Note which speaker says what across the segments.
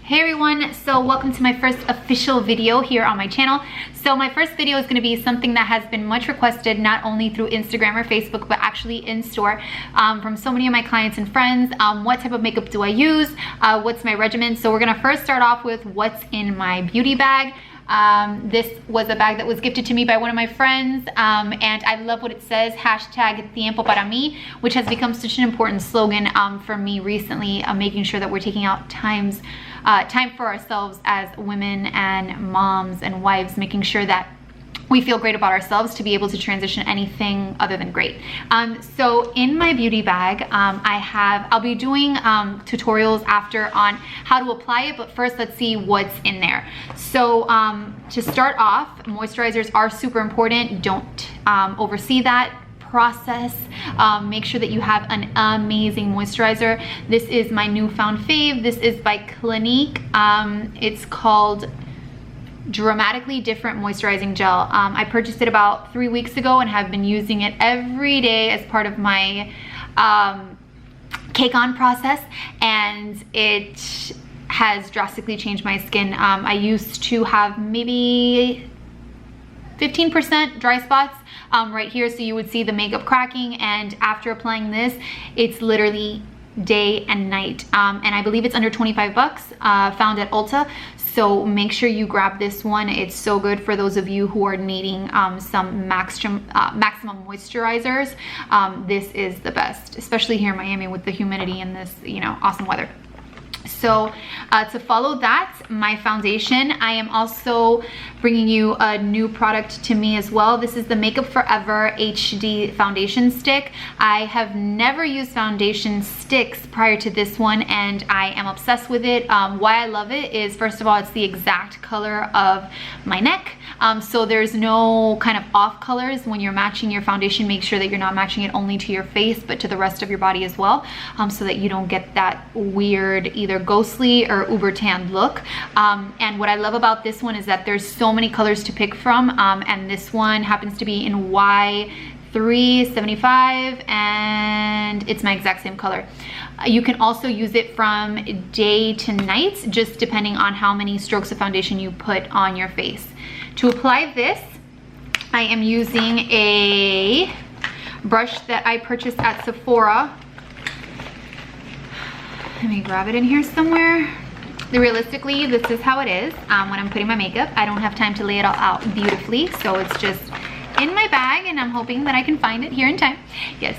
Speaker 1: Hey everyone, so welcome to my first official video here on my channel. So my first video is going to be something that has been much requested, not only through Instagram or Facebook, but actually in store from so many of my clients and friends. What type of makeup do I use? What's my regimen? So we're going to first start off with what's in my beauty bag. This was a bag that was gifted to me by one of my friends, and I love what it says, hashtag tiempo para mí, which has become such an important slogan for me recently, making sure that we're taking out time for ourselves as women and moms and wives, making sure that we feel great about ourselves to be able to transition anything other than great. So in my beauty bag, I'll be doing tutorials after on how to apply it, but first let's see what's in there. So to start off, moisturizers are super important. Don't oversee that process. Make sure that you have an amazing moisturizer. This is my newfound fave. This is by Clinique. It's called Dramatically Different Moisturizing Gel. I purchased it about 3 weeks ago and have been using it every day as part of my cake on process, and it has drastically changed my skin. I used to have maybe 15% dry spots right here, so you would see the makeup cracking, and after applying this, it's literally day and night. And I believe it's under 25 bucks, found at Ulta. So make sure you grab this one. It's so good for those of you who are needing some maximum moisturizers. This is the best, especially here in Miami with the humidity and this, awesome weather. So to follow that, my foundation, I am also bringing you a new product to me as well. This is the Makeup Forever HD foundation stick. I have never used foundation sticks prior to this one, and I am obsessed with it. Why I love it is, first of all, it's the exact color of my neck. So there's no kind of off colors. When you're matching your foundation, make sure that you're not matching it only to your face, but to the rest of your body as well, so that you don't get that weird either ghostly or uber tanned look. And what I love about this one is that there's so many colors to pick from, and this one happens to be in Y375, and it's my exact same color. You can also use it from day to night, just depending on how many strokes of foundation you put on your face. To apply this, I am using a brush that I purchased at Sephora. Let me grab it in here somewhere. Realistically, this is how it is when I'm putting my makeup. I don't have time to lay it all out beautifully, so it's just in my bag, and I'm hoping that I can find it here in time. Yes,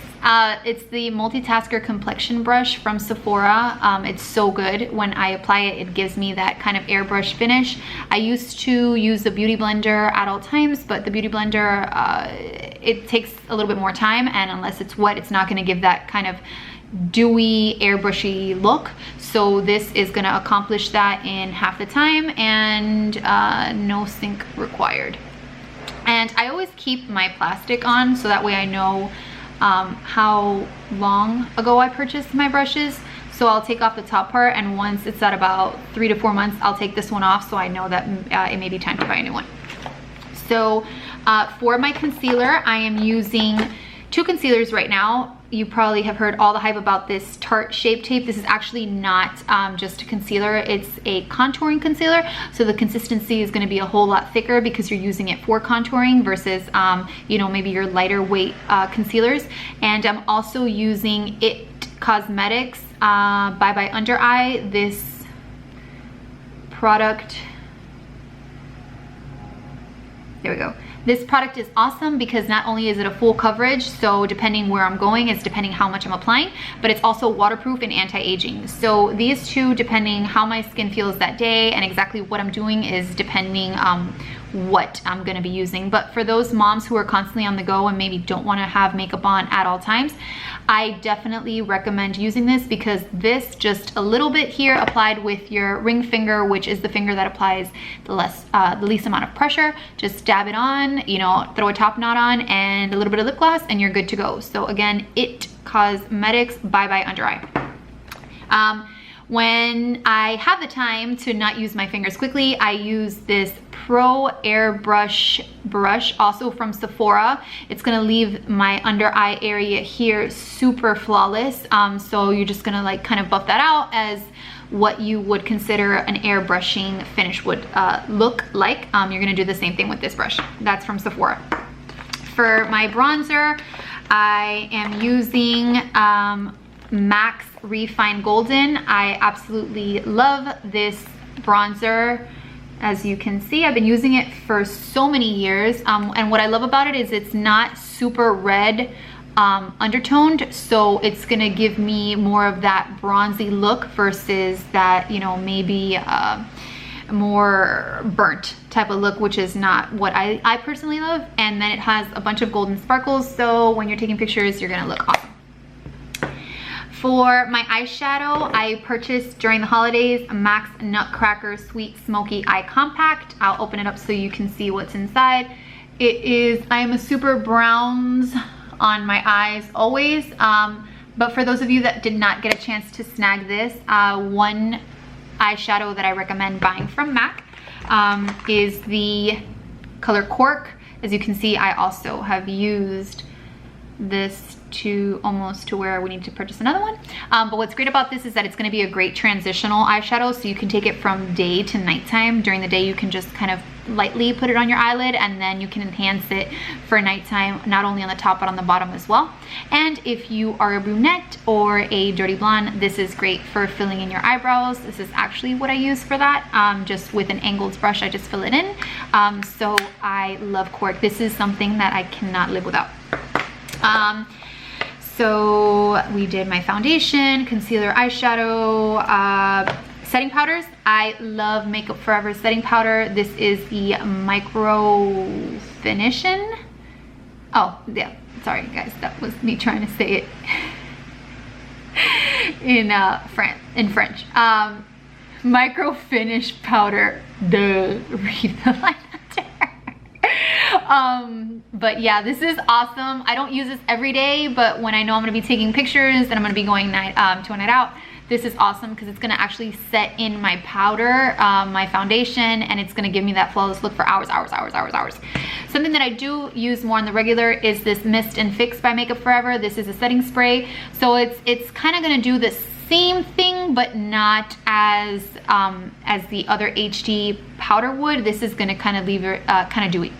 Speaker 1: it's the Multitasker Complexion Brush from Sephora. It's so good. When I apply it, it gives me that kind of airbrush finish. I used to use the Beauty Blender at all times, but the Beauty Blender, it takes a little bit more time, and unless it's wet, it's not gonna give that kind of dewy, airbrushy look. So this is gonna accomplish that in half the time, and no sink required. And I always keep my plastic on, so that way I know how long ago I purchased my brushes. So I'll take off the top part, and once it's at about 3 to 4 months, I'll take this one off, so I know that it may be time to buy a new one. So for my concealer, I am using 2 concealers right now. You probably have heard all the hype about this Tarte Shape Tape. This is actually not just a concealer, it's a contouring concealer. So the consistency is gonna be a whole lot thicker because you're using it for contouring versus, maybe your lighter weight concealers. And I'm also using It Cosmetics Bye Bye Under Eye. This product, there we go. This product is awesome because not only is it a full coverage, so depending where I'm going, it's depending how much I'm applying, but it's also waterproof and anti-aging. So these two, depending how my skin feels that day and exactly what I'm doing, is depending what I'm gonna be using. But for those moms who are constantly on the go and maybe don't wanna have makeup on at all times, I definitely recommend using this, because this, just a little bit here applied with your ring finger, which is the finger that applies the least amount of pressure, just dab it on, throw a top knot on and a little bit of lip gloss, and you're good to go. So again, It Cosmetics Bye Bye Under Eye. When I have the time to not use my fingers quickly, I use this Pro Airbrush brush, also from Sephora. It's gonna leave my under eye area here super flawless. So you're just gonna like kind of buff that out as what you would consider an airbrushing finish would look like. You're gonna do the same thing with this brush. That's from Sephora. For my bronzer, I am using MAC's Refined Golden. I absolutely love this bronzer. As you can see, I've been using it for so many years. And what I love about it is it's not super red undertoned, so it's gonna give me more of that bronzy look versus that, you know, maybe more burnt type of look, which is not what I personally love. And then it has a bunch of golden sparkles, so when you're taking pictures, you're gonna look awesome. For my eyeshadow, I purchased during the holidays MAC's Nutcracker Sweet Smoky Eye Compact. I'll open it up so you can see what's inside. It is, I am a super browns on my eyes always, but for those of you that did not get a chance to snag this, one eyeshadow that I recommend buying from MAC is the color Cork. As you can see, I also have used this to almost to where we need to purchase another one. But what's great about this is that it's going to be a great transitional eyeshadow, so you can take it from day to nighttime. During the day you can just kind of lightly put it on your eyelid, and then you can enhance it for nighttime, not only on the top but on the bottom as well. And if you are a brunette or a dirty blonde, this is great for filling in your eyebrows. This is actually what I use for that. Just with an angled brush, I just fill it in. So I love Cork. This is something that I cannot live without. So we did my foundation, concealer, eyeshadow, setting powders. I love Makeup Forever setting powder. This is the Micro Finishing. Oh, yeah, sorry guys, that was me trying to say it in French. Micro Finish powder. Duh, read the line. But yeah, this is awesome. I don't use this every day, but when I know I'm gonna be taking pictures and I'm gonna be going to a night out, this is awesome because it's gonna actually set in my powder, my foundation, and it's gonna give me that flawless look for hours. Something that I do use more on the regular is this Mist and Fix by Makeup Forever. This is a setting spray, so it's kind of gonna do the same thing, but not as the other HD powder would. This is gonna kind of leave it kind of dewy.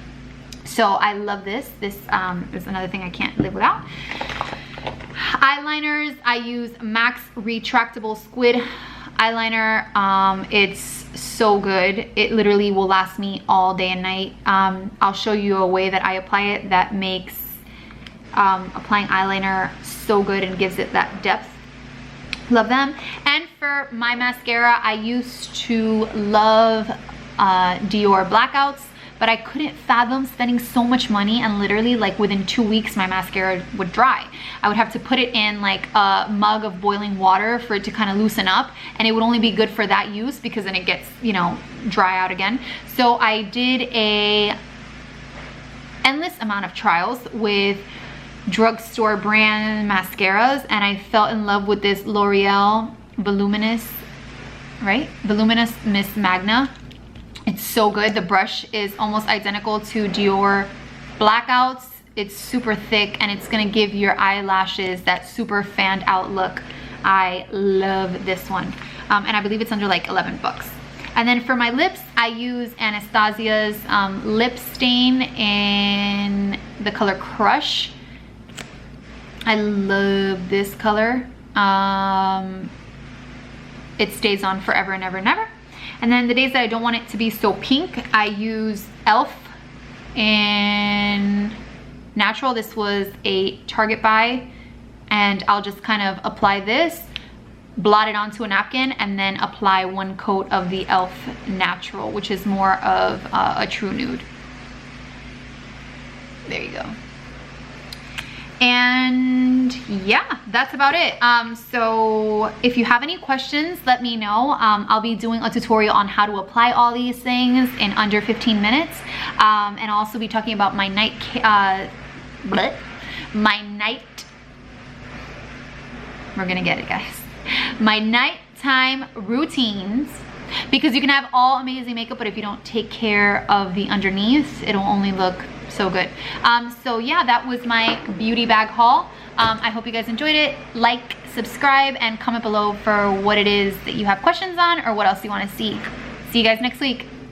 Speaker 1: So I love this. This is another thing I can't live without. Eyeliners, I use MAC's Retractable Squid eyeliner. It's so good. It literally will last me all day and night. I'll show you a way that I apply it that makes applying eyeliner so good and gives it that depth. Love them. And for my mascara, I used to love Dior Blackouts, but I couldn't fathom spending so much money, and literally like within 2 weeks my mascara would dry. I would have to put it in like a mug of boiling water for it to kind of loosen up, and it would only be good for that use because then it gets, you know, dry out again. So I did a endless amount of trials with drugstore brand mascaras, and I fell in love with this L'Oreal Voluminous, right? Voluminous Miss Magna. It's so good. The brush is almost identical to Dior Blackouts. It's super thick, and it's gonna give your eyelashes that super fanned out look. I love this one. And I believe it's under like 11 bucks. And then for my lips, I use Anastasia's lip stain in the color Crush. I love this color. It stays on forever and ever and ever. And then the days that I don't want it to be so pink, I use e.l.f. in Natural. This was a Target buy, and I'll just kind of apply this, blot it onto a napkin, and then apply one coat of the e.l.f. Natural, which is more of a true nude. There you go. And yeah, that's about it. So if you have any questions, let me know. I'll be doing a tutorial on how to apply all these things in under 15 minutes. And I'll also be talking about my we're gonna get it, guys. My nighttime routines, because you can have all amazing makeup, but if you don't take care of the underneath, it'll only look so good. So yeah, that was my beauty bag haul. I hope you guys enjoyed it. Like, subscribe, and comment below for what it is that you have questions on or what else you want to see. See you guys next week.